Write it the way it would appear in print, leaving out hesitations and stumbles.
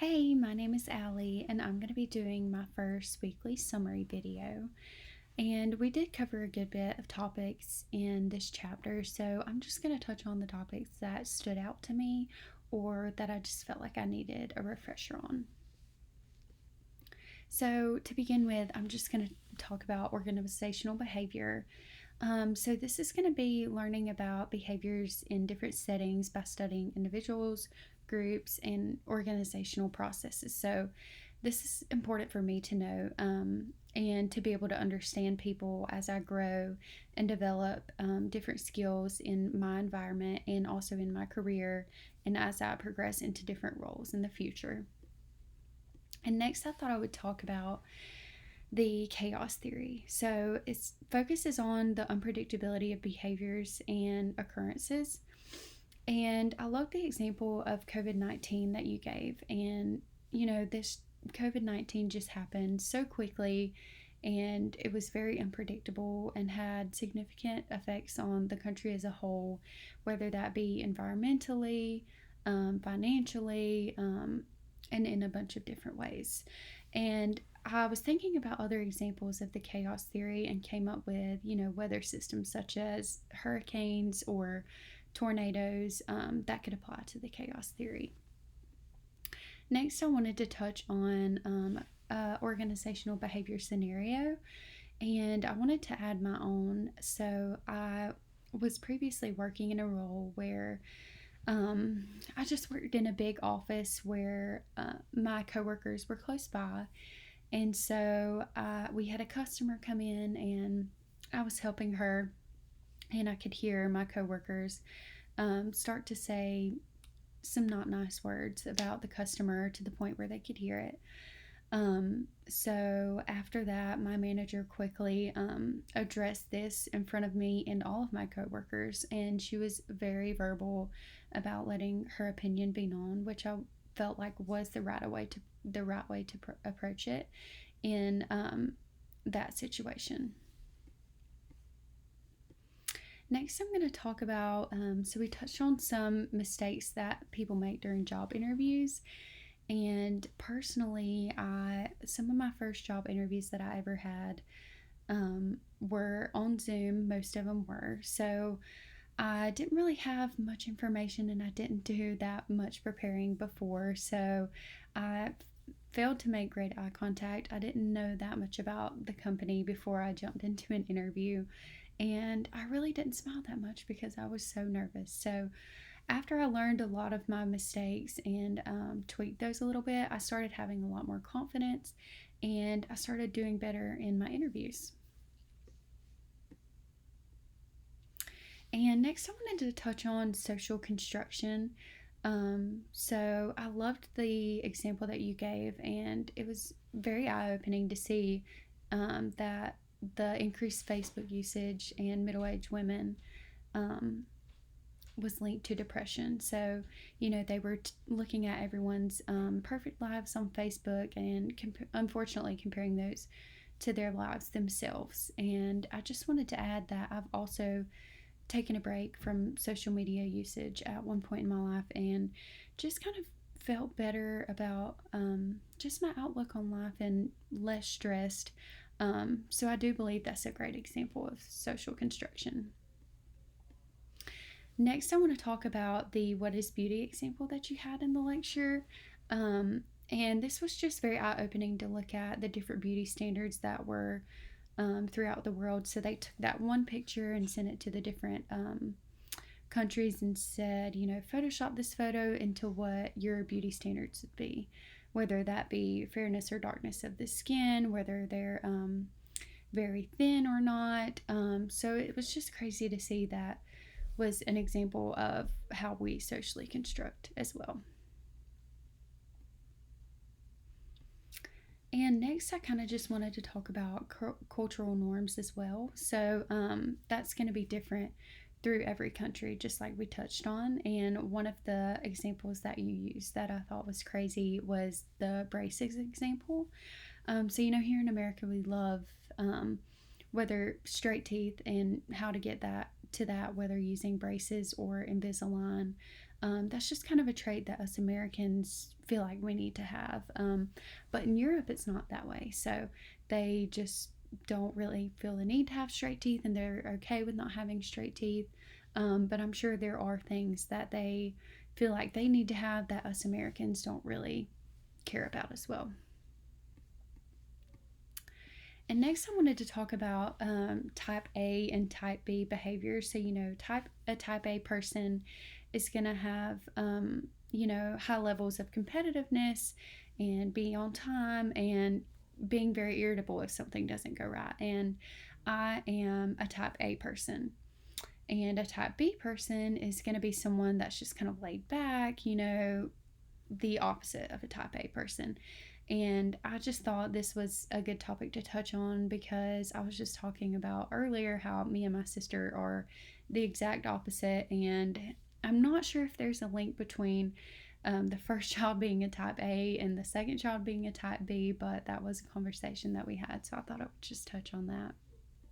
Hey, my name is Allie, and I'm going to be doing my first weekly summary video. And we did cover a good bit of topics in this chapter, so I'm just going to touch on the topics that stood out to me or that I just felt like I needed a refresher on. So, to begin with, I'm just going to talk about organizational behavior. So, this is going to be learning about behaviors in different settings by studying individuals, groups, and organizational processes. So, this is important for me to know and to be able to understand people as I grow and develop different skills in my environment and also in my career and as I progress into different roles in the future. And next, I thought I would talk about the chaos theory. So it focuses on the unpredictability of behaviors and occurrences. And I love the example of COVID-19 that you gave. And, this COVID-19 just happened so quickly and it was very unpredictable and had significant effects on the country as a whole, whether that be environmentally, financially, and in a bunch of different ways. And I was thinking about other examples of the chaos theory and came up with, weather systems such as hurricanes or tornadoes that could apply to the chaos theory. Next, I wanted to touch on organizational behavior scenario, and I wanted to add my own. So, I was previously working in a role where I just worked in a big office where my coworkers were close by, and so we had a customer come in, and I was helping her, and I could hear my coworkers start to say some not nice words about the customer to the point where they could hear it. So after that, my manager quickly addressed this in front of me and all of my coworkers, and she was very verbal about letting her opinion be known, which I felt like was the right way to approach it in that situation. Next, I'm going to talk about so we touched on some mistakes that people make during job interviews. And personally, some of my first job interviews that I ever had were on Zoom. Most of them were. So I didn't really have much information and I didn't do that much preparing before. So I failed to make great eye contact. I didn't know that much about the company before I jumped into an interview. And I really didn't smile that much because I was so nervous. So after I learned a lot of my mistakes and tweaked those a little bit, I started having a lot more confidence and I started doing better in my interviews. And next, I wanted to touch on social construction. So I loved the example that you gave, and it was very eye opening to see that the increased Facebook usage and middle aged women um, was linked to depression. So, they were looking at everyone's perfect lives on Facebook and unfortunately comparing those to their lives themselves. And I just wanted to add that I've also taken a break from social media usage at one point in my life and just kind of felt better about just my outlook on life and less stressed. So I do believe that's a great example of social construction. Next, I want to talk about the what is beauty example that you had in the lecture. And this was just very eye opening to look at the different beauty standards that were throughout the world. So they took that one picture and sent it to the different countries and said, Photoshop this photo into what your beauty standards would be, whether that be fairness or darkness of the skin, whether they're very thin or not. So it was just crazy to see that was an example of how we socially construct as well. And next, I kind of just wanted to talk about cultural norms as well. So that's going to be different through every country, just like we touched on. And one of the examples that you used that I thought was crazy was the braces example. So, here in America, we love whether straight teeth and how to get that to that, whether using braces or Invisalign. That's just kind of a trait that us Americans feel like we need to have. But in Europe, it's not that way. So they just don't really feel the need to have straight teeth, and they're okay with not having straight teeth. But I'm sure there are things that they feel like they need to have that us Americans don't really care about as well. And next, I wanted to talk about type A and type B behaviors. So, a type A person is going to have, high levels of competitiveness and being on time and being very irritable if something doesn't go right. And I am a type A person. And a type B person is going to be someone that's just kind of laid back, the opposite of a type A person. And I just thought this was a good topic to touch on because I was just talking about earlier how me and my sister are the exact opposite. And I'm not sure if there's a link between the first child being a type A and the second child being a type B, but that was a conversation that we had. So I thought I would just touch on that.